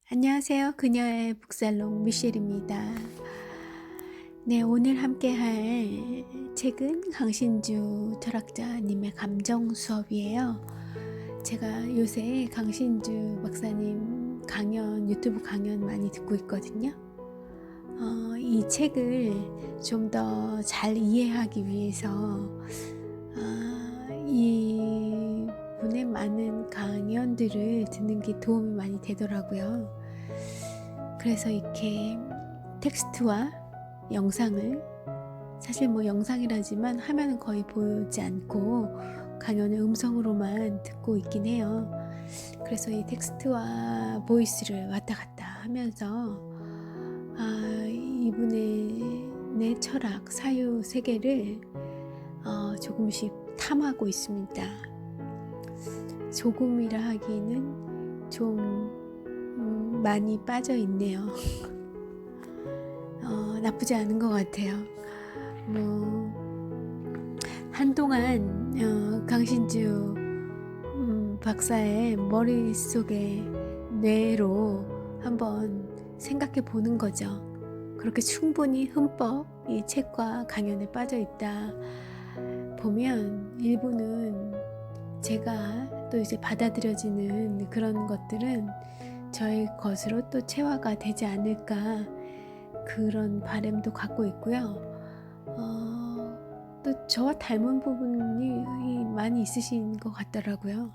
안녕하세요. 그녀의 북살롱 미셸입니다. 네, 오늘 함께 할 책은 강신주 철학자님의 감정 수업이에요. 제가 요새 강신주 박사님 유튜브 강연 많이 듣고 있거든요. 이 책을 좀 더 잘 이해하기 위해서 이 분의 많은 강연들을 듣는 게 도움이 많이 되더라고요. 그래서 이렇게 텍스트와 영상을, 사실 영상이라지만 화면은 거의 보지 않고 강연을 음성으로만 듣고 있긴 해요. 그래서 이 텍스트와 보이스를 왔다 갔다 하면서 이분의 내 철학, 사유 세계를 조금씩 탐하고 있습니다. 조금이라 하기는 좀 많이 빠져 있네요. 나쁘지 않은 것 같아요. 한동안 강신주 박사의 머릿속에 뇌로 한번 생각해 보는 거죠. 그렇게 충분히 흠뻑 이 책과 강연에 빠져 있다 보면 일부는 제가 또 이제 받아들여지는 그런 것들은 저의 것으로 또 체화가 되지 않을까, 그런 바람도 갖고 있고요. 또 저와 닮은 부분이 많이 있으신 것 같더라고요.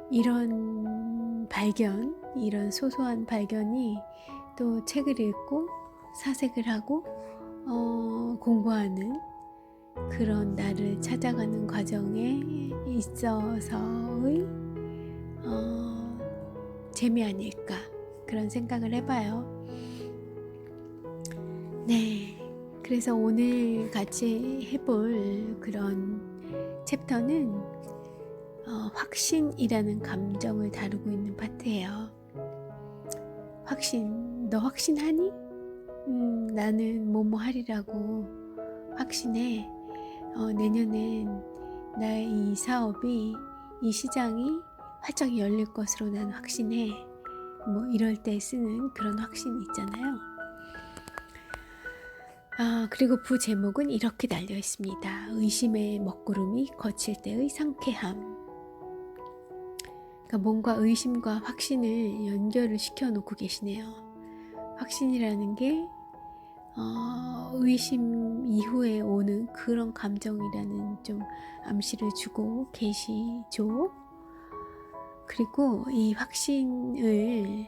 이런 발견, 이런 소소한 발견이 또 책을 읽고 사색을 하고 공부하는 그런 나를 찾아가는 과정에 있어서의 재미 아닐까, 그런 생각을 해봐요. 네, 그래서 오늘 같이 해볼 그런 챕터는 확신이라는 감정을 다루고 있는 파트예요. 확신, 너 확신하니? 나는 뭐뭐 하리라고 확신해. 내년엔 나의 이 사업이, 이 시장이 활짝 열릴 것으로 난 확신해. 이럴 때 쓰는 그런 확신이 있잖아요. 그리고 부제목은 이렇게 달려 있습니다. 의심의 먹구름이 거칠 때의 상쾌함. 그러니까 뭔가 의심과 확신을 연결을 시켜 놓고 계시네요. 확신이라는 게 의심 이후에 오는 그런 감정이라는 좀 암시를 주고 계시죠. 그리고 이 확신을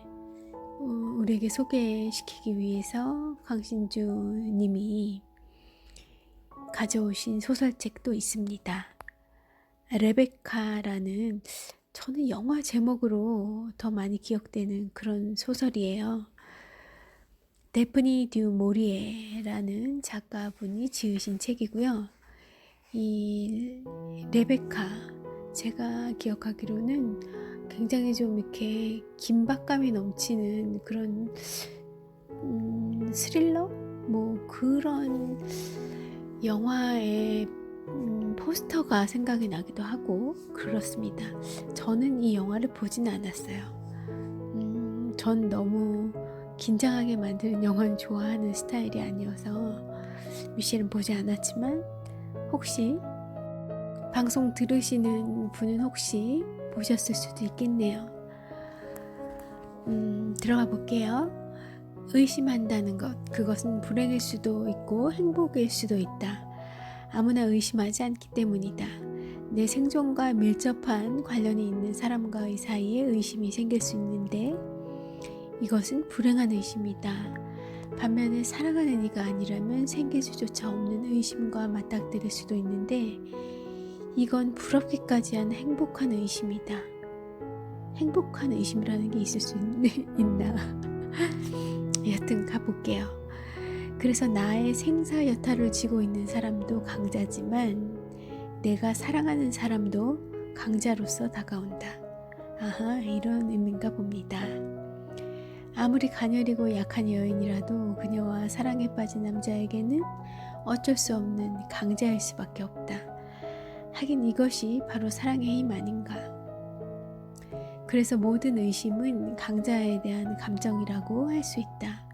우리에게 소개시키기 위해서 강신주 님이 가져오신 소설책도 있습니다. 레베카라는, 저는 영화 제목으로 더 많이 기억되는 그런 소설이에요. 데프니 듀 모리에라는 작가분이 지으신 책이고요. 이 레베카, 제가 기억하기로는 굉장히 좀 이렇게 긴박감이 넘치는 그런 스릴러? 그런 영화의 포스터가 생각이 나기도 하고 그렇습니다. 저는 이 영화를 보진 않았어요. 전 너무 긴장하게 만드는 영화는 좋아하는 스타일이 아니어서 미셸은 보지 않았지만, 혹시 방송 들으시는 분은 혹시 보셨을 수도 있겠네요. 들어가 볼게요. 의심한다는 것, 그것은 불행일 수도 있고 행복일 수도 있다. 아무나 의심하지 않기 때문이다. 내 생존과 밀접한 관련이 있는 사람과의 사이에 의심이 생길 수 있는데 이것은 불행한 의심이다. 반면에 사랑하는 이가 아니라면 생길 수조차 없는 의심과 맞닥뜨릴 수도 있는데 이건 부럽기까지 한 행복한 의심이다. 행복한 의심이라는 게 있을 수 있나? 여튼 가볼게요. 그래서 나의 생사여탈을 쥐고 있는 사람도 강자지만 내가 사랑하는 사람도 강자로서 다가온다. 이런 의미인가 봅니다. 아무리 가녀리고 약한 여인이라도 그녀와 사랑에 빠진 남자에게는 어쩔 수 없는 강자일 수밖에 없다. 하긴 이것이 바로 사랑의 힘 아닌가. 그래서 모든 의심은 강자에 대한 감정이라고 할 수 있다.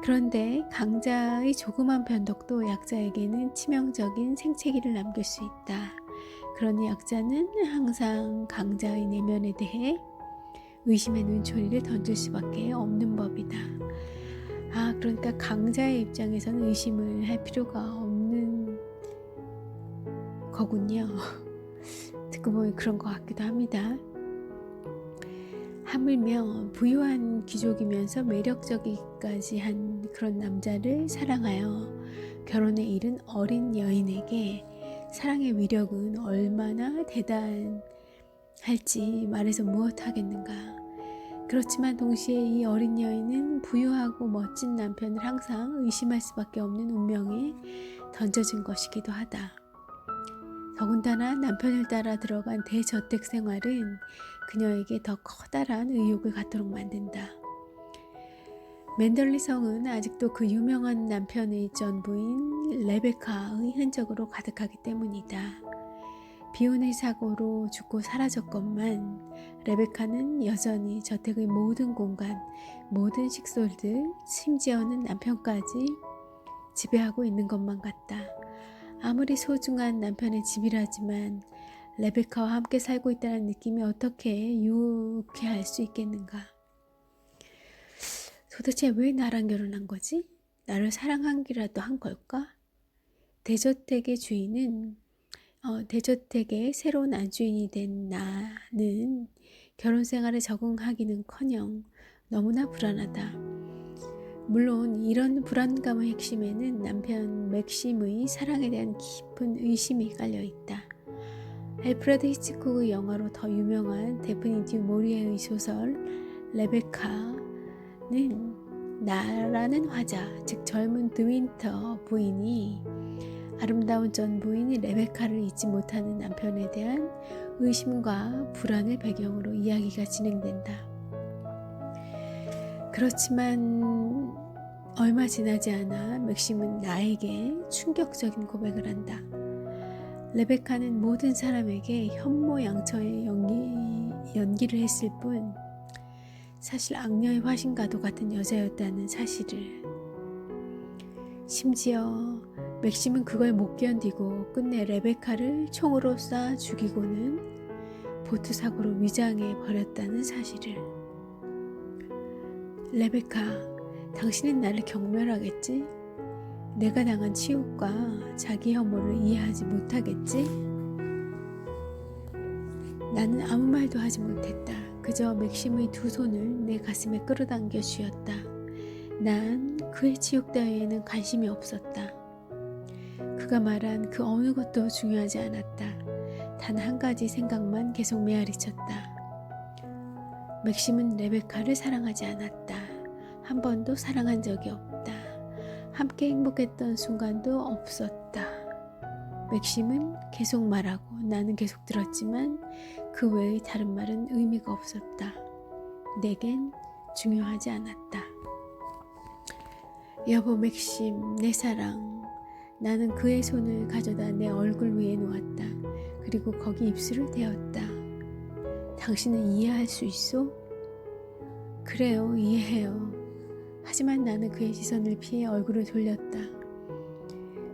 그런데 강자의 조그만 변덕도 약자에게는 치명적인 생채기를 남길 수 있다. 그러니 약자는 항상 강자의 내면에 대해 의심의 눈초리를 던질 수밖에 없는 법이다. 그러니까 강자의 입장에서는 의심을 할 필요가 없는 거군요. 듣고 보면 그런 것 같기도 합니다. 하물며 부유한 귀족이면서 매력적이기까지 한 그런 남자를 사랑하여 결혼에 이른 어린 여인에게 사랑의 위력은 얼마나 대단할지 말해서 무엇하겠는가. 그렇지만 동시에 이 어린 여인은 부유하고 멋진 남편을 항상 의심할 수밖에 없는 운명에 던져진 것이기도 하다. 더군다나 남편을 따라 들어간 대저택 생활은 그녀에게 더 커다란 의욕을 갖도록 만든다. 맨덜리 성은 아직도 그 유명한 남편의 전부인 레베카의 흔적으로 가득하기 때문이다. 비운의 사고로 죽고 사라졌건만 레베카는 여전히 저택의 모든 공간, 모든 식솔들, 심지어는 남편까지 지배하고 있는 것만 같다. 아무리 소중한 남편의 집이라지만 레베카와 함께 살고 있다는 느낌이 어떻게 유쾌할 수 있겠는가. 도대체 왜 나랑 결혼한 거지? 나를 사랑하기라도 한 걸까? 대저택의 대저택의 새로운 안주인이 된 나는 결혼 생활에 적응하기는커녕 너무나 불안하다. 물론 이런 불안감의 핵심에는 남편 맥심의 사랑에 대한 깊은 의심이 깔려있다. 알프레드 히치콕의 영화로 더 유명한 데프니 듀 모리에의 소설 레베카는 나라는 화자, 즉 젊은 드윈터 부인이 아름다운 전 부인 레베카를 잊지 못하는 남편에 대한 의심과 불안을 배경으로 이야기가 진행된다. 그렇지만 얼마 지나지 않아 맥심은 나에게 충격적인 고백을 한다. 레베카는 모든 사람에게 현모양처의 연기를 했을 뿐 사실 악녀의 화신과도 같은 여자였다는 사실을. 심지어 맥심은 그걸 못 견디고 끝내 레베카를 총으로 쏴 죽이고는 보트 사고로 위장해 버렸다는 사실을. 레베카, 당신은 나를 경멸하겠지? 내가 당한 치욕과 자기 혐오를 이해하지 못하겠지? 나는 아무 말도 하지 못했다. 그저 맥심의 두 손을 내 가슴에 끌어당겨 쥐었다. 난 그의 치욕 따위에는 관심이 없었다. 그가 말한 그 어느 것도 중요하지 않았다. 단 한 가지 생각만 계속 메아리쳤다. 맥심은 레베카를 사랑하지 않았다. 한 번도 사랑한 적이 없다. 함께 행복했던 순간도 없었다. 맥심은 계속 말하고 나는 계속 들었지만 그 외의 다른 말은 의미가 없었다. 내겐 중요하지 않았다. 여보 맥심, 내 사랑. 나는 그의 손을 가져다 내 얼굴 위에 놓았다. 그리고 거기 입술을 대었다. 당신은 이해할 수 있어? 그래요, 이해해요. 하지만 나는 그의 시선을 피해 얼굴을 돌렸다.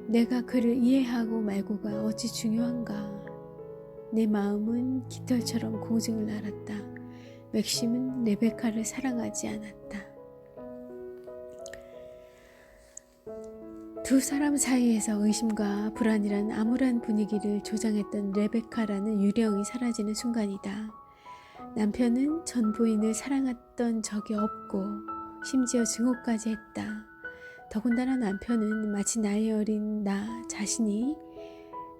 내가 그를 이해하고 말고가 어찌 중요한가. 내 마음은 깃털처럼 공중을 날았다. 맥심은 레베카를 사랑하지 않았다. 두 사람 사이에서 의심과 불안이란 암울한 분위기를 조장했던 레베카라는 유령이 사라지는 순간이다. 남편은 전 부인을 사랑했던 적이 없고 심지어 증오까지 했다. 더군다나 남편은 마치 나이 어린 나 자신이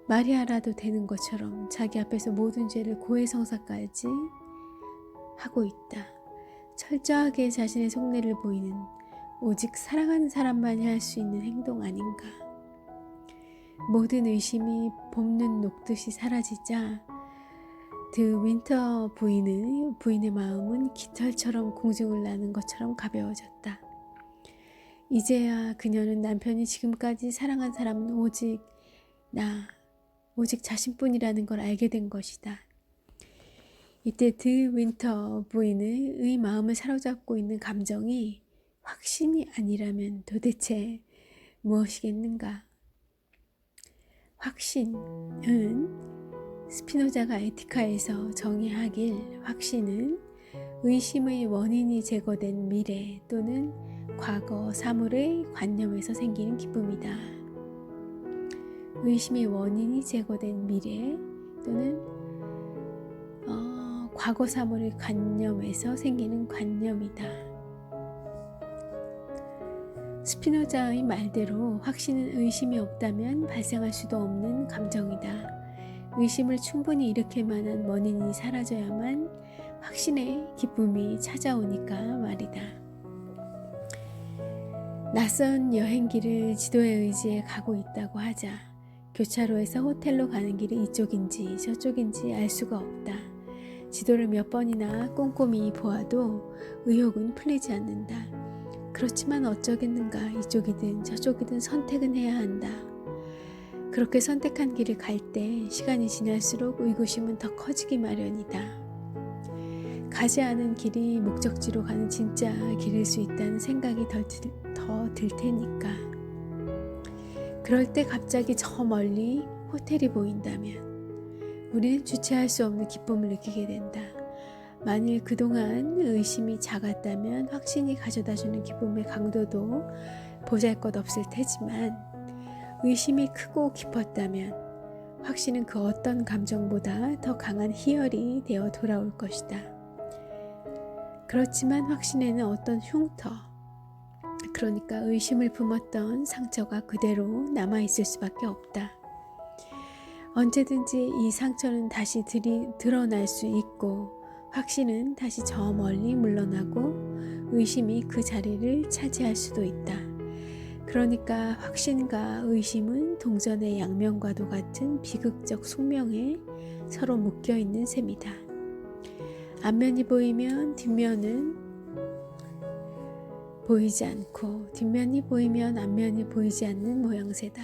마리아라도 되는 것처럼 자기 앞에서 모든 죄를 고해성사까지 하고 있다. 철저하게 자신의 속내를 보이는 오직 사랑하는 사람만이 할 수 있는 행동 아닌가. 모든 의심이 봄눈 녹듯이 사라지자 윈터 부인의 마음은 깃털처럼 공중을 나는 것처럼 가벼워졌다. 이제야 그녀는 남편이 지금까지 사랑한 사람은 오직 자신뿐이라는 걸 알게 된 것이다. 이때 드 윈터 부인의 마음을 사로잡고 있는 감정이 확신이 아니라면 도대체 무엇이겠는가? 확신은 스피노자가 에티카에서 정의하길 확신은 의심의 원인이 제거된 미래 또는 과거 사물의 관념에서 생기는 기쁨이다. 의심의 원인이 제거된 미래 또는 과거 사물의 관념에서 생기는 관념이다. 스피노자의 말대로 확신은 의심이 없다면 발생할 수도 없는 감정이다. 의심을 충분히 일으킬 만한 원인이 사라져야만 확신의 기쁨이 찾아오니까 말이다. 낯선 여행길을 지도에 의지해 가고 있다고 하자. 교차로에서 호텔로 가는 길이 이쪽인지 저쪽인지 알 수가 없다. 지도를 몇 번이나 꼼꼼히 보아도 의욕은 풀리지 않는다. 그렇지만 어쩌겠는가. 이쪽이든 저쪽이든 선택은 해야 한다. 그렇게 선택한 길을 갈 때 시간이 지날수록 의구심은 더 커지기 마련이다. 가지 않은 길이 목적지로 가는 진짜 길일 수 있다는 생각이 더 들 테니까. 그럴 때 갑자기 저 멀리 호텔이 보인다면 우리는 주체할 수 없는 기쁨을 느끼게 된다. 만일 그동안 의심이 작았다면 확신이 가져다주는 기쁨의 강도도 보잘것없을 테지만 의심이 크고 깊었다면 확신은 그 어떤 감정보다 더 강한 희열이 되어 돌아올 것이다. 그렇지만 확신에는 어떤 흉터, 그러니까 의심을 품었던 상처가 그대로 남아있을 수밖에 없다. 언제든지 이 상처는 다시 드러날 수 있고 확신은 다시 저 멀리 물러나고 의심이 그 자리를 차지할 수도 있다. 그러니까 확신과 의심은 동전의 양면과도 같은 비극적 숙명에 서로 묶여있는 셈이다. 앞면이 보이면 뒷면은 보이지 않고 뒷면이 보이면 앞면이 보이지 않는 모양새다.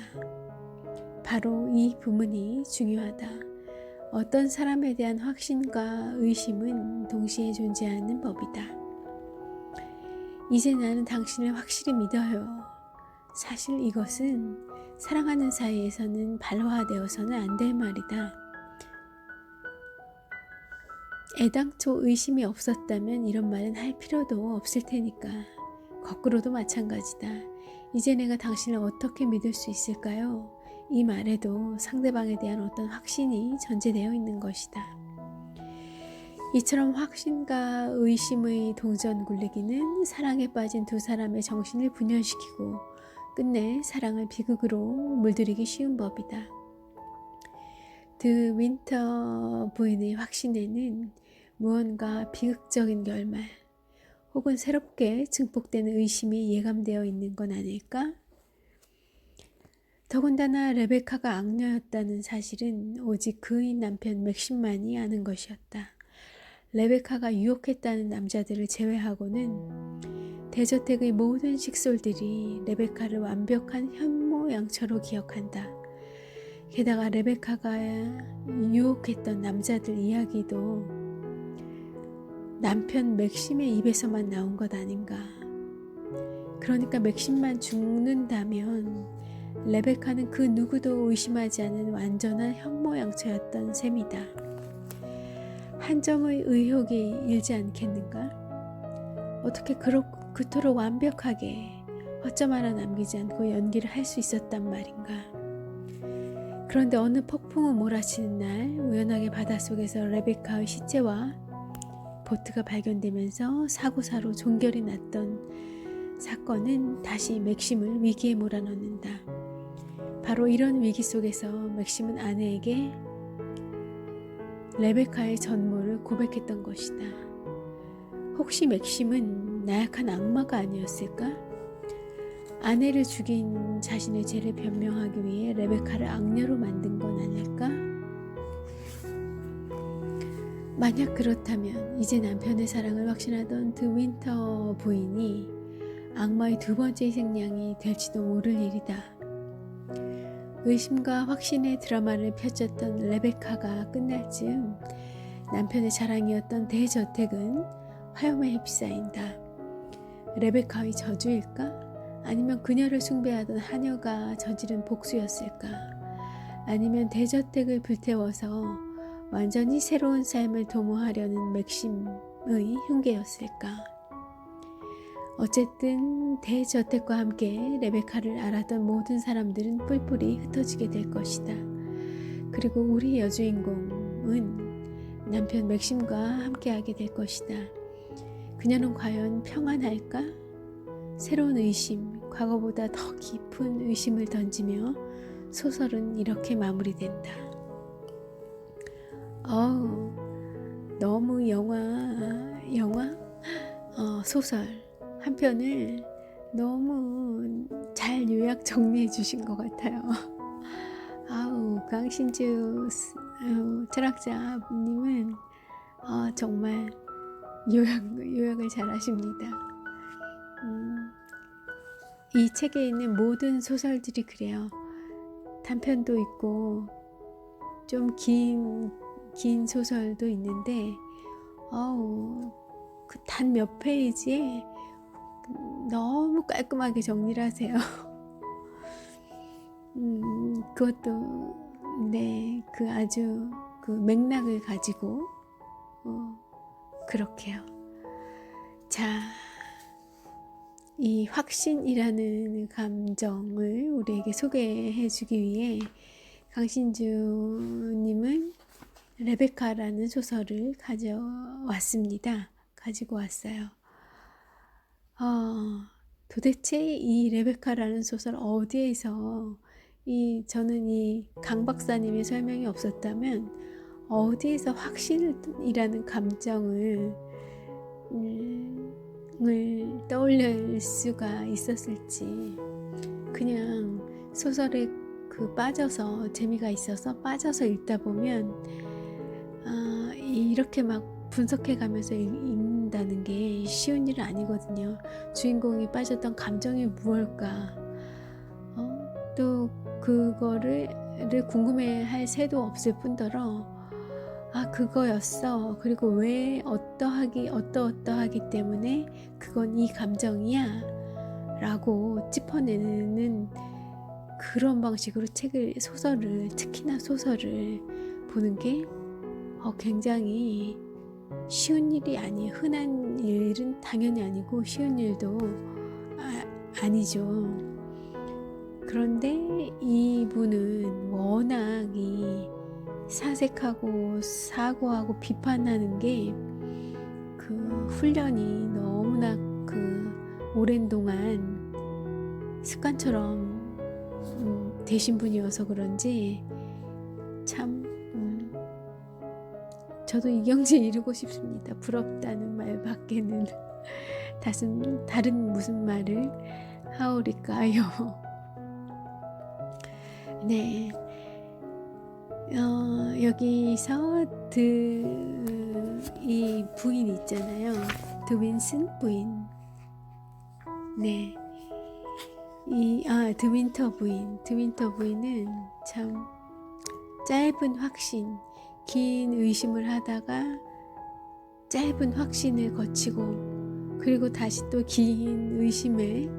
바로 이 부분이 중요하다. 어떤 사람에 대한 확신과 의심은 동시에 존재하는 법이다. 이제 나는 당신을 확실히 믿어요. 사실 이것은 사랑하는 사이에서는 발화되어서는 안 될 말이다. 애당초 의심이 없었다면 이런 말은 할 필요도 없을 테니까. 거꾸로도 마찬가지다. 이제 내가 당신을 어떻게 믿을 수 있을까요? 이 말에도 상대방에 대한 어떤 확신이 전제되어 있는 것이다. 이처럼 확신과 의심의 동전 굴리기는 사랑에 빠진 두 사람의 정신을 분열시키고 끝내 사랑을 비극으로 물들이기 쉬운 법이다. 드 윈터 부인의 확신에는 무언가 비극적인 결말 혹은 새롭게 증폭되는 의심이 예감되어 있는 건 아닐까? 더군다나 레베카가 악녀였다는 사실은 오직 그의 남편 맥심만이 아는 것이었다. 레베카가 유혹했다는 남자들을 제외하고는 대저택의 모든 식솔들이 레베카를 완벽한 현모양처로 기억한다. 게다가 레베카가 유혹했던 남자들 이야기도 남편 맥심의 입에서만 나온 것 아닌가. 그러니까 맥심만 죽는다면 레베카는 그 누구도 의심하지 않은 완전한 현모양처였던 셈이다. 한 점의 의혹이 일지 않겠는가? 어떻게 그토록 완벽하게 허점 하나 남기지 않고 연기를 할 수 있었단 말인가? 그런데 어느 폭풍우 몰아치는 날 우연하게 바닷속에서 레베카의 시체와 보트가 발견되면서 사고사로 종결이 났던 사건은 다시 맥심을 위기에 몰아넣는다. 바로 이런 위기 속에서 맥심은 아내에게 레베카의 전모를 고백했던 것이다. 혹시 맥심은 나약한 악마가 아니었을까? 아내를 죽인 자신의 죄를 변명하기 위해 레베카를 악녀로 만든 건 아닐까? 만약 그렇다면 이제 남편의 사랑을 확신하던 드 윈터 부인이 악마의 두 번째 희생양이 될지도 모를 일이다. 의심과 확신의 드라마를 펼쳤던 레베카가 끝날 즈음 남편의 자랑이었던 대저택은 화염에 휩싸인다. 레베카의 저주일까? 아니면 그녀를 숭배하던 하녀가 저지른 복수였을까? 아니면 대저택을 불태워서 완전히 새로운 삶을 도모하려는 맥심의 흉계였을까? 어쨌든 대저택과 함께 레베카를 알았던 모든 사람들은 뿔뿔이 흩어지게 될 것이다. 그리고 우리 여주인공은 남편 맥심과 함께하게 될 것이다. 그녀는 과연 평안할까? 새로운 의심, 과거보다 더 깊은 의심을 던지며 소설은 이렇게 마무리된다. 너무 소설 한 편을 너무 잘 요약 정리해 주신 것 같아요. 강신주 철학자님은 정말 요약을 잘 하십니다. 이 책에 있는 모든 소설들이 그래요. 단편도 있고 좀 긴 소설도 있는데 그 단 몇 페이지에 너무 깔끔하게 정리를 하세요. 그것도 아주 그 맥락을 가지고 그렇게요. 자, 이 확신이라는 감정을 우리에게 소개해 주기 위해 강신주님은 레베카라는 소설을 가지고 왔어요. 도대체 이 레베카라는 소설 어디에서 저는 이 강 박사님의 설명이 없었다면 어디에서 확신이라는 감정을 떠올릴 수가 있었을지, 그냥 소설에 빠져서 재미가 있어서 빠져서 읽다 보면 이렇게 막 분석해 가면서 읽는다는 게 쉬운 일은 아니거든요. 주인공이 빠졌던 감정이 무엇일까? 또 그거를 궁금해할 새도 없을 뿐더러 그거였어. 그리고 왜 어떠하기 때문에 그건 이 감정이야 라고 짚어내는 그런 방식으로 특히나 소설을 보는 게 굉장히 쉬운 일이 아니에요. 흔한 일은 당연히 아니고 쉬운 일도 아니죠. 그런데 이분은 워낙 사색하고 사고하고 비판하는 게 훈련이 너무나 오랜 동안 습관처럼 되신 분이어서 그런지 참 저도 이경지 이루고 싶습니다. 부럽다는 말 밖에는 다른 무슨 말을 하오릴까요? 네. 여기서 이 부인 있잖아요. 드윈슨 부인. 네. 드윈터 부인은 참 짧은 확신, 긴 의심을 하다가 짧은 확신을 거치고 그리고 다시 또 긴 의심의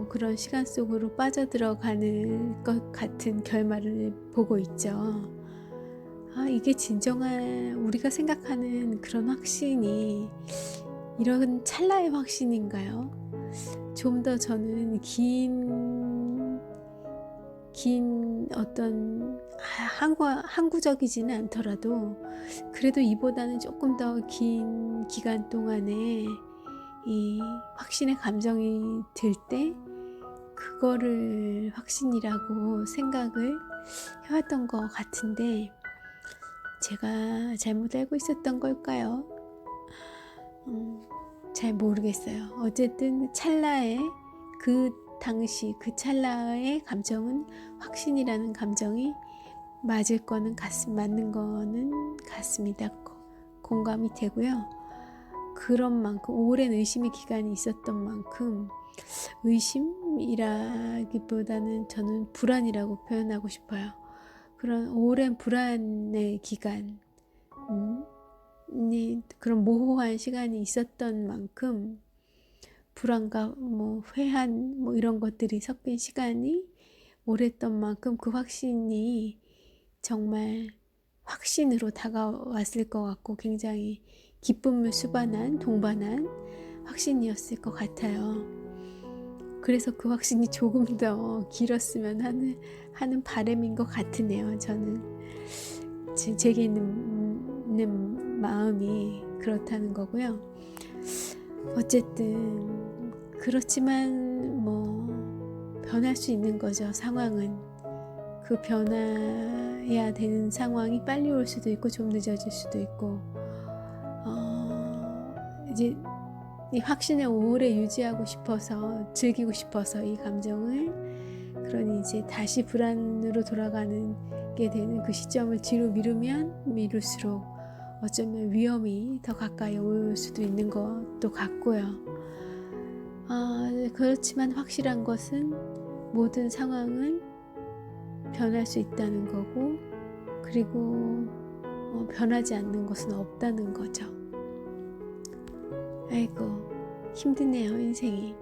그런 시간 속으로 빠져들어가는 것 같은 결말을 보고 있죠. 이게 진정한 우리가 생각하는 그런 확신이 이런 찰나의 확신인가요? 좀 더 저는 긴 어떤 항구적이지는 않더라도 그래도 이보다는 조금 더 긴 기간 동안에 이 확신의 감정이 들 때 그거를 확신이라고 생각을 해왔던 것 같은데 제가 잘못 알고 있었던 걸까요? 잘 모르겠어요. 어쨌든 찰나의 당시 그 찰나의 감정은 확신이라는 감정이 맞는 거는 같습니다. 공감이 되고요. 그런 만큼 오랜 의심의 기간이 있었던 만큼 의심이라기보다는 저는 불안이라고 표현하고 싶어요. 그런 오랜 불안의 기간, 그런 모호한 시간이 있었던 만큼 불안과 뭐 회한 뭐 이런 것들이 섞인 시간이 오랬던 만큼 그 확신이 정말 확신으로 다가왔을 것 같고 굉장히 기쁨을 수반한 동반한 확신이었을 것 같아요. 그래서 그 확신이 조금 더 길었으면 하는 바람인 것 같으네요. 저는 제게 있는 마음이 그렇다는 거고요. 어쨌든 그렇지만 뭐 변할 수 있는 거죠. 상황은 그 변해야 되는 상황이 빨리 올 수도 있고 좀 늦어질 수도 있고 이제 이 확신을 오래 유지하고 싶어서 즐기고 싶어서 이 감정을 그러니 이제 다시 불안으로 돌아가는 게 되는 그 시점을 뒤로 미루면 미룰수록 어쩌면 위험이 더 가까이 올 수도 있는 것도 같고요. 그렇지만 확실한 것은 모든 상황은 변할 수 있다는 거고 그리고 변하지 않는 것은 없다는 거죠. 아이고 힘드네요 인생이.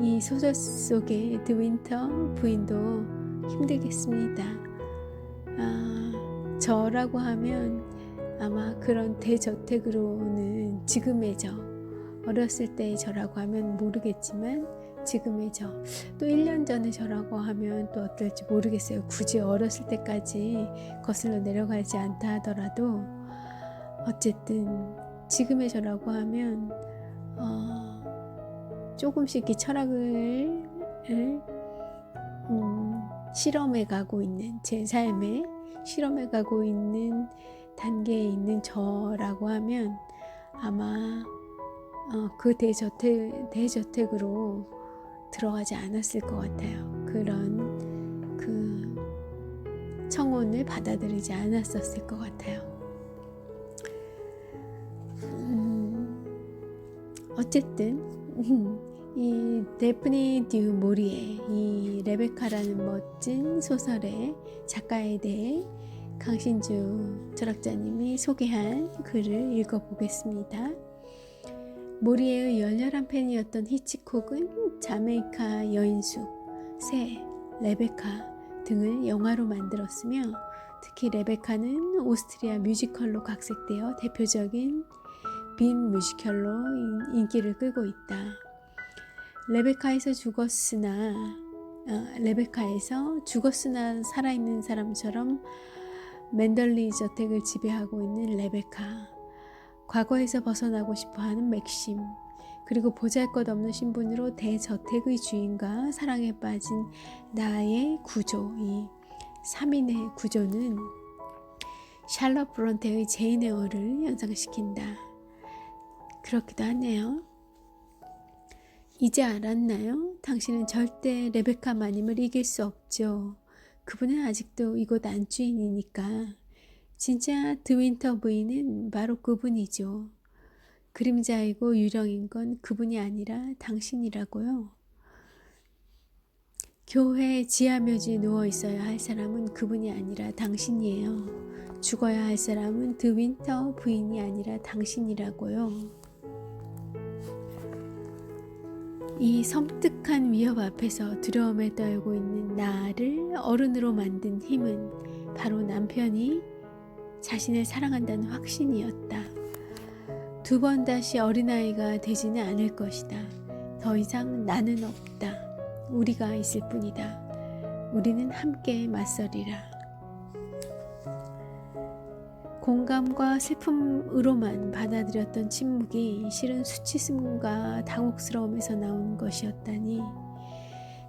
이 소설 속의 드 윈터 부인도 힘들겠습니다. 저라고 하면 아마 그런 대저택으로는 지금의 저, 어렸을 때의 저라고 하면 모르겠지만 지금의 저, 또 1년 전의 저라고 하면 또 어떨지 모르겠어요. 굳이 어렸을 때까지 거슬러 내려가지 않다 하더라도 어쨌든 지금의 저라고 하면 조금씩 이 철학을 실험해 가고 있는 제 삶에 실험해 가고 있는 단계에 있는 저라고 하면 아마 그 대저택으로 들어가지 않았을 것 같아요. 그런 그 청혼을 받아들이지 않았었을 것 같아요. 어쨌든 이 데프니 듀 모리의 이 레베카라는 멋진 소설의 작가에 대해 강신주 철학자님이 소개한 글을 읽어보겠습니다. 모리에의 열렬한 팬이었던 히치콕은 자메이카 여인숙, 새, 레베카 등을 영화로 만들었으며 특히 레베카는 오스트리아 뮤지컬로 각색되어 대표적인 빈 뮤지컬로 인기를 끌고 있다. 레베카에서 죽었으나 살아있는 사람처럼 맨덜리 저택을 지배하고 있는 레베카, 과거에서 벗어나고 싶어하는 맥심, 그리고 보잘것없는 신분으로 대저택의 주인과 사랑에 빠진 나의 구조, 이 3인의 구조는 샬럿 브론테의 제인 에어를 연상시킨다. 그렇기도 하네요. 이제 알았나요? 당신은 절대 레베카 마님을 이길 수 없죠. 그분은 아직도 이곳 안주인이니까. 진짜 드 윈터 부인은 바로 그분이죠. 그림자이고 유령인 건 그분이 아니라 당신이라고요. 교회 지하묘지에 누워 있어야 할 사람은 그분이 아니라 당신이에요. 죽어야 할 사람은 드 윈터 부인이 아니라 당신이라고요. 이 섬뜩한 위협 앞에서 두려움에 떨고 있는 나를 어른으로 만든 힘은 바로 남편이 자신을 사랑한다는 확신이었다. 2번 다시 어린아이가 되지는 않을 것이다. 더 이상 나는 없다. 우리가 있을 뿐이다. 우리는 함께 맞서리라. 공감과 슬픔으로만 받아들였던 침묵이 실은 수치심과 당혹스러움에서 나온 것이었다니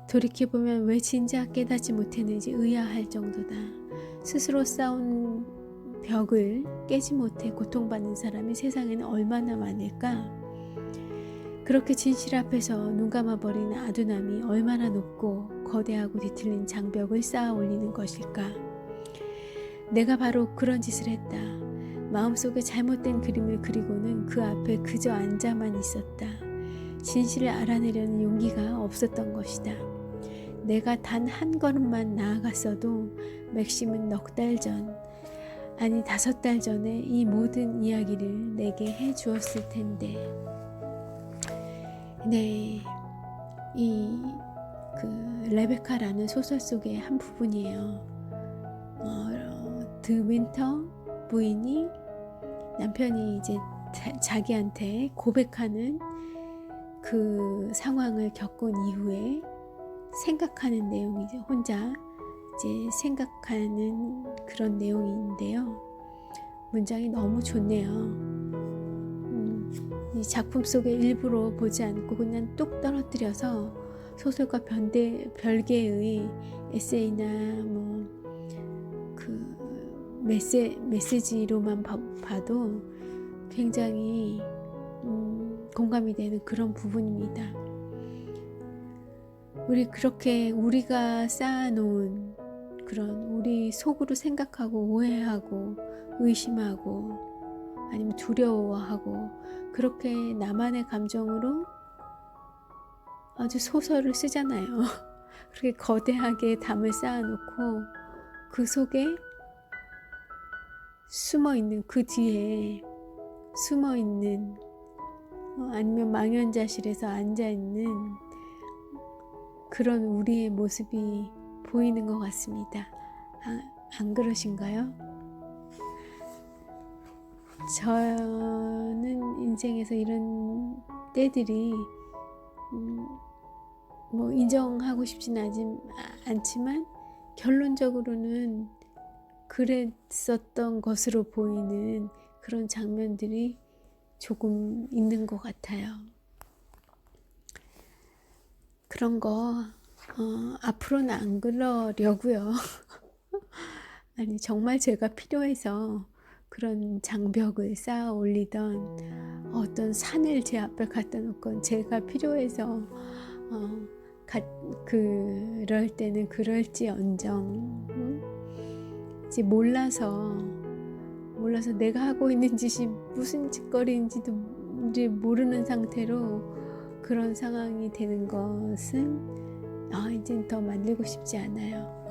돌이켜보면 왜 진작 깨닫지 못했는지 의아할 정도다. 스스로 쌓은 벽을 깨지 못해 고통받는 사람이 세상에는 얼마나 많을까? 그렇게 진실 앞에서 눈 감아버리는 아둔함이 얼마나 높고 거대하고 뒤틀린 장벽을 쌓아 올리는 것일까? 내가 바로 그런 짓을 했다. 마음속에 잘못된 그림을 그리고는 그 앞에 그저 앉아만 있었다. 진실을 알아내려는 용기가 없었던 것이다. 내가 단 한 걸음만 나아갔어도 맥심은 넉 달 전, 아니 5달 전에 이 모든 이야기를 내게 해 주었을 텐데. 네, 레베카라는 소설 속의 한 부분이에요. 드 윈터 부인이 남편이 이제 자기한테 고백하는 그 상황을 겪은 이후에 생각하는 내용이죠. 혼자 이제 생각하는 그런 내용인데요. 문장이 너무 좋네요. 이 작품 속에 일부러 보지 않고 그냥 뚝 떨어뜨려서 소설과 별개의 에세이나 메시지로만 봐도 굉장히 공감이 되는 그런 부분입니다. 우리가 쌓아놓은 그런 우리 속으로 생각하고 오해하고 의심하고 아니면 두려워하고 그렇게 나만의 감정으로 아주 소설을 쓰잖아요. 그렇게 거대하게 담을 쌓아놓고 그 속에 숨어있는, 그 뒤에 숨어있는, 아니면 망연자실에서 앉아있는 그런 우리의 모습이 보이는 것 같습니다. 안 그러신가요? 저는 인생에서 이런 때들이 인정하고 싶지는 않지만 결론적으로는 그랬었던 것으로 보이는 그런 장면들이 조금 있는 것 같아요. 그런 거 앞으로는 안 그러려고요. 아니 정말 제가 필요해서 그런 장벽을 쌓아 올리던 어떤 산을 제 앞에 갖다 놓건 제가 필요해서 그럴 때는 그럴지언정 이제 몰라서 내가 하고 있는 짓이 무슨 짓거리인지도 모르는 상태로 그런 상황이 되는 것은 이젠 더 만들고 싶지 않아요.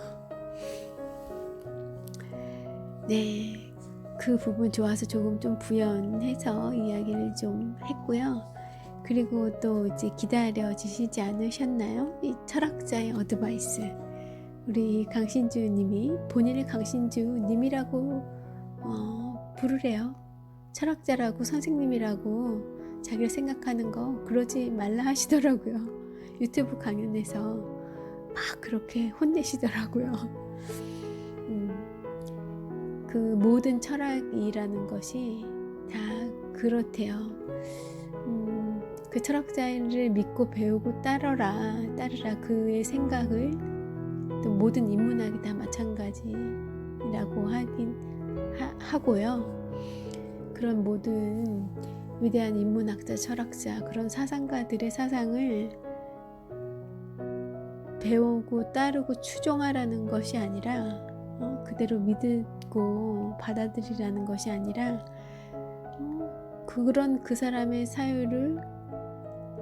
네, 그 부분 좋아서 조금 좀 부연해서 이야기를 좀 했고요. 그리고 또 이제 기다려지시지 않으셨나요? 이 철학자의 어드바이스. 우리 강신주 님이 본인을 강신주 님이라고 부르래요. 철학자라고 선생님이라고 자기를 생각하는 거 그러지 말라 하시더라고요. 유튜브 강연에서 막 그렇게 혼내시더라고요. 그 모든 철학이라는 것이 다 그렇대요. 그 철학자를 믿고 배우고 따르라 그의 생각을, 또 모든 인문학이 다 마찬가지라고 하고요. 그런 모든 위대한 인문학자, 철학자, 그런 사상가들의 사상을 배우고 따르고 추종하라는 것이 아니라 그대로 믿고 받아들이라는 것이 아니라 그런 그 사람의 사유를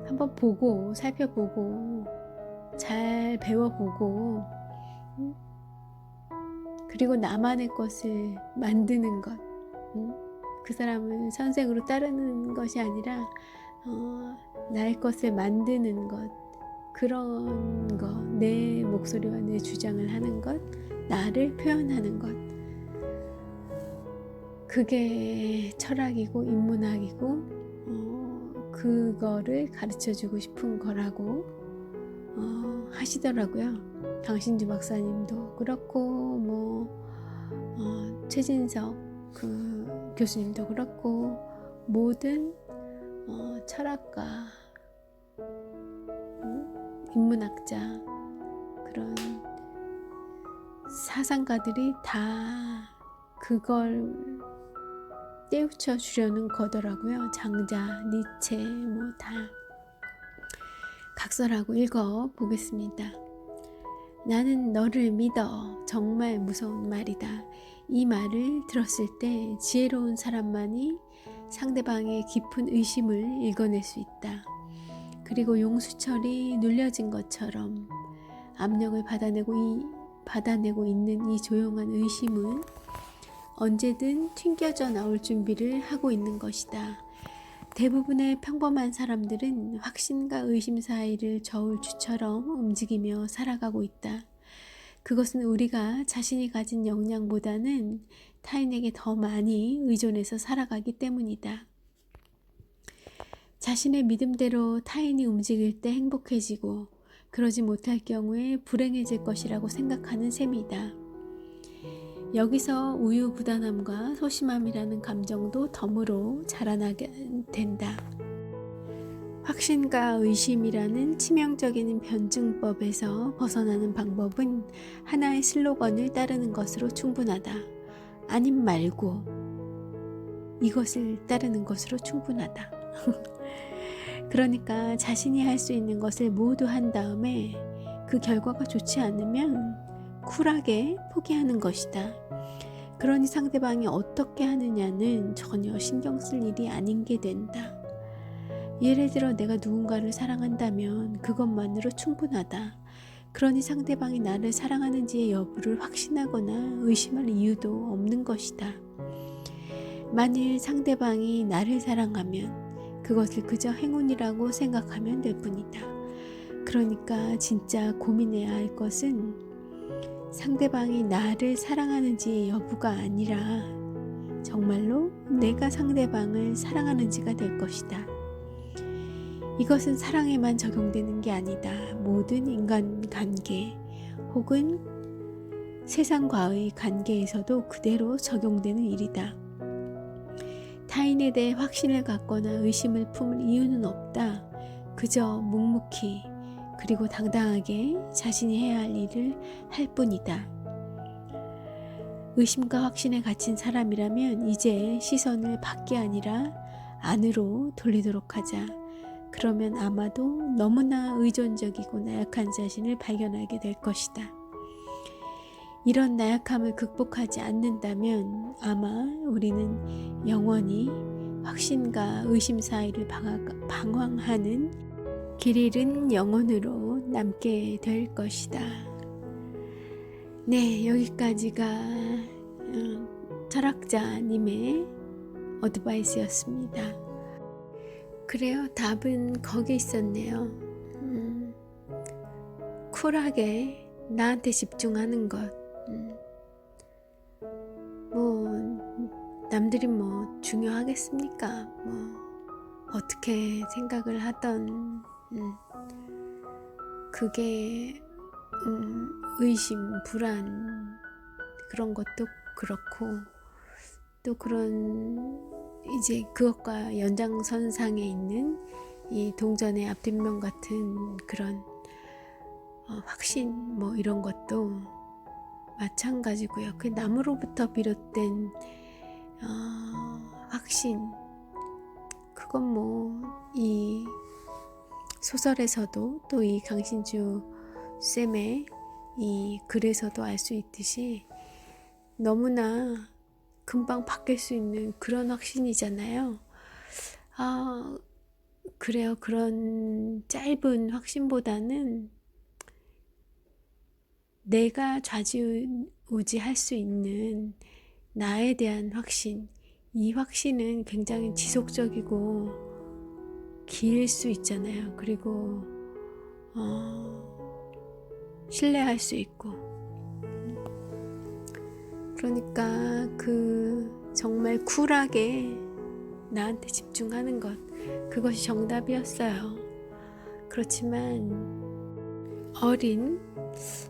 한번 보고 살펴보고 잘 배워보고 그리고 나만의 것을 만드는 것, 그 사람을 선생으로 따르는 것이 아니라 나의 것을 만드는 것, 그런 것, 내 목소리와 내 주장을 하는 것, 나를 표현하는 것, 그게 철학이고 인문학이고 그거를 가르쳐주고 싶은 거라고 하시더라고요. 강신주 박사님도 그렇고 최진석 그 교수님도 그렇고 모든 철학가, 인문학자, 그런 사상가들이 다 그걸 떼우쳐 주려는 거더라고요. 장자, 니체 다 각설하고 읽어 보겠습니다. 나는 너를 믿어. 정말 무서운 말이다. 이 말을 들었을 때 지혜로운 사람만이 상대방의 깊은 의심을 읽어낼 수 있다. 그리고 용수철이 눌려진 것처럼 압력을 받아내고 있는 이 조용한 의심은 언제든 튕겨져 나올 준비를 하고 있는 것이다. 대부분의 평범한 사람들은 확신과 의심 사이를 저울추처럼 움직이며 살아가고 있다. 그것은 우리가 자신이 가진 역량보다는 타인에게 더 많이 의존해서 살아가기 때문이다. 자신의 믿음대로 타인이 움직일 때 행복해지고 그러지 못할 경우에 불행해질 것이라고 생각하는 셈이다. 여기서 우유부단함과 소심함이라는 감정도 덤으로 자라나게 된다. 확신과 의심이라는 치명적인 변증법에서 벗어나는 방법은 하나의 슬로건을 따르는 것으로 충분하다. 아님 말고 이것을 따르는 것으로 충분하다. 그러니까 자신이 할 수 있는 것을 모두 한 다음에 그 결과가 좋지 않으면 쿨하게 포기하는 것이다. 그러니 상대방이 어떻게 하느냐는 전혀 신경 쓸 일이 아닌 게 된다. 예를 들어 내가 누군가를 사랑한다면 그것만으로 충분하다. 그러니 상대방이 나를 사랑하는지의 여부를 확신하거나 의심할 이유도 없는 것이다. 만일 상대방이 나를 사랑하면 그것을 그저 행운이라고 생각하면 될 뿐이다. 그러니까 진짜 고민해야 할 것은 상대방이 나를 사랑하는지의 여부가 아니라 정말로 내가 상대방을 사랑하는지가 될 것이다. 이것은 사랑에만 적용되는 게 아니다. 모든 인간관계 혹은 세상과의 관계에서도 그대로 적용되는 일이다. 타인에 대해 확신을 갖거나 의심을 품을 이유는 없다. 그저 묵묵히 그리고 당당하게 자신이 해야 할 일을 할 뿐이다. 의심과 확신에 갇힌 사람이라면 이제 시선을 밖이 아니라 안으로 돌리도록 하자. 그러면 아마도 너무나 의존적이고 나약한 자신을 발견하게 될 것이다. 이런 나약함을 극복하지 않는다면 아마 우리는 영원히 확신과 의심 사이를 방황하는 길 잃은 영혼으로 남게 될 것이다. 네, 여기까지가 철학자님의 어드바이스였습니다. 그래요, 답은 거기 있었네요. 쿨하게 나한테 집중하는 것. 남들이 중요하겠습니까? 어떻게 생각을 하던 그게 의심, 불안 그런 것도 그렇고 또 그런 이제 그것과 연장선상에 있는 이 동전의 앞뒷면 같은 그런 확신 이런 것도 마찬가지고요. 그 나무로부터 비롯된 확신, 그건 이 소설에서도 또 이 강신주 쌤의 이 글에서도 알 수 있듯이 너무나 금방 바뀔 수 있는 그런 확신이잖아요. 그래요. 그런 짧은 확신보다는 내가 좌지우지할 수 있는 나에 대한 확신, 이 확신은 굉장히 지속적이고 길 수 있잖아요. 그리고 신뢰할 수 있고, 그러니까 정말 쿨하게 나한테 집중하는 것, 그것이 정답이었어요. 그렇지만 어린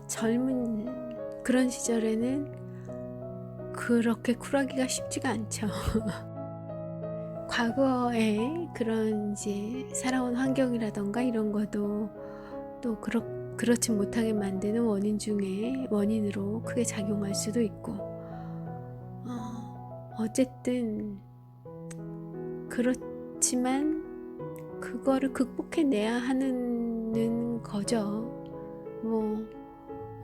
젊은 그런 시절에는 그렇게 쿨하기가 쉽지가 않죠. 과거에 그런 이제 살아온 환경이라던가 이런 것도 또 그렇지 못하게 만드는 원인으로 크게 작용할 수도 있고, 어쨌든 그렇지만 그거를 극복해내야 하는 거죠.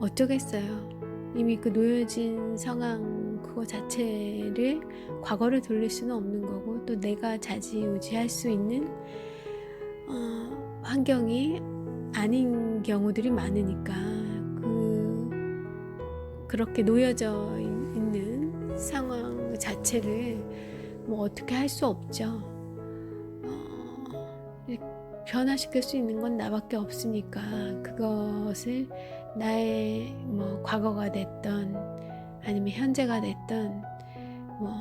어쩌겠어요. 이미 그 놓여진 상황 그거 자체를 과거를 돌릴 수는 없는 거고, 또 내가 좌지우지할 수 있는 환경이 아닌 경우들이 많으니까 그렇게 놓여져 있는 상황 자체를 뭐 어떻게 할 수 없죠. 변화시킬 수 있는 건 나밖에 없으니까 그것을 나의 뭐 과거가 됐던 아니면 현재가 됐던 뭐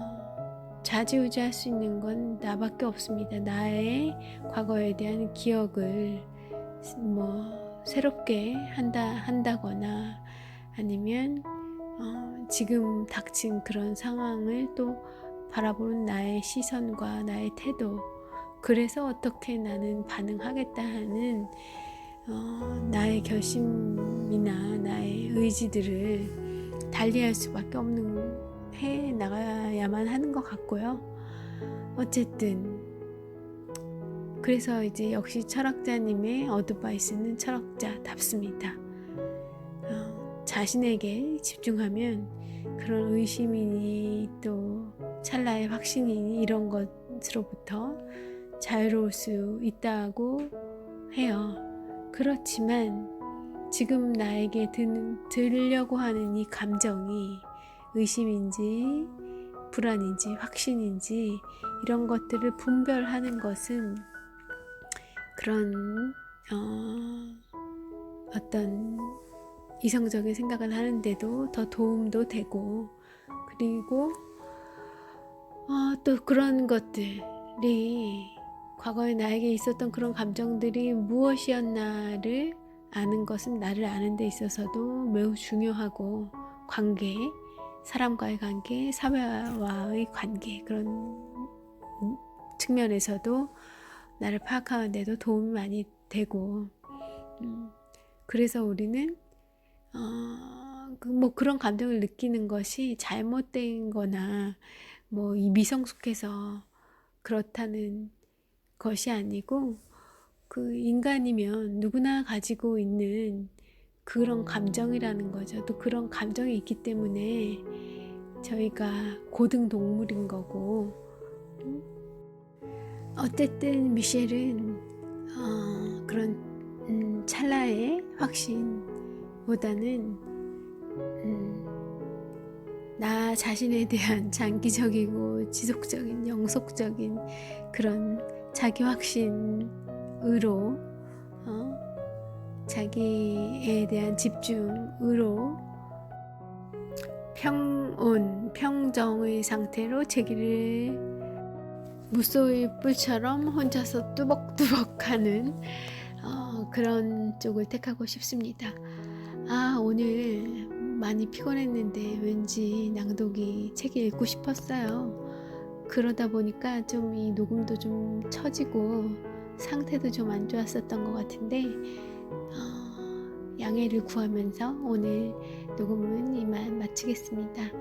좌지우지할 수 있는 건 나밖에 없습니다. 나의 과거에 대한 기억을 뭐 새롭게 한다거나 아니면 지금 닥친 그런 상황을 또 바라보는 나의 시선과 나의 태도, 그래서 어떻게 나는 반응하겠다 하는 나의 결심이나 나의 의지들을 달리할 수밖에 없는 해 나가야만 하는 것 같고요. 어쨌든 그래서 이제 역시 철학자님의 어드바이스는 철학자답습니다. 자신에게 집중하면 그런 의심이니 또 찰나의 확신이니 이런 것으로부터 자유로울 수 있다고 해요. 그렇지만 지금 나에게 들려고 하는 이 감정이 의심인지 불안인지 확신인지 이런 것들을 분별하는 것은 그런 어떤 이성적인 생각을 하는데도 더 도움도 되고, 그리고 또 그런 것들이 과거에 나에게 있었던 그런 감정들이 무엇이었나를 아는 것은 나를 아는 데 있어서도 매우 중요하고, 관계, 사람과의 관계, 사회와의 관계, 그런 측면에서도 나를 파악하는 데도 도움이 많이 되고, 그래서 우리는 뭐 그런 감정을 느끼는 것이 잘못된 거나 뭐 이 미성숙해서 그렇다는 것이 아니고, 그 인간이면 누구나 가지고 있는 그런 감정이라는 거죠. 또 그런 감정이 있기 때문에 저희가 고등동물인 거고, 어쨌든 미셸은 그런 찰나의 확신보다는 나 자신에 대한 장기적이고 지속적인 영속적인 그런 자기 확신으로 자기에 대한 집중으로 평정의 상태로 제기를 무소의 뿔처럼 혼자서 뚜벅뚜벅하는 그런 쪽을 택하고 싶습니다. 오늘 많이 피곤했는데 왠지 낭독이 책이 읽고 싶었어요. 그러다 보니까 좀 이 녹음도 좀 처지고 상태도 좀 안 좋았었던 것 같은데 양해를 구하면서 오늘 녹음은 이만 마치겠습니다.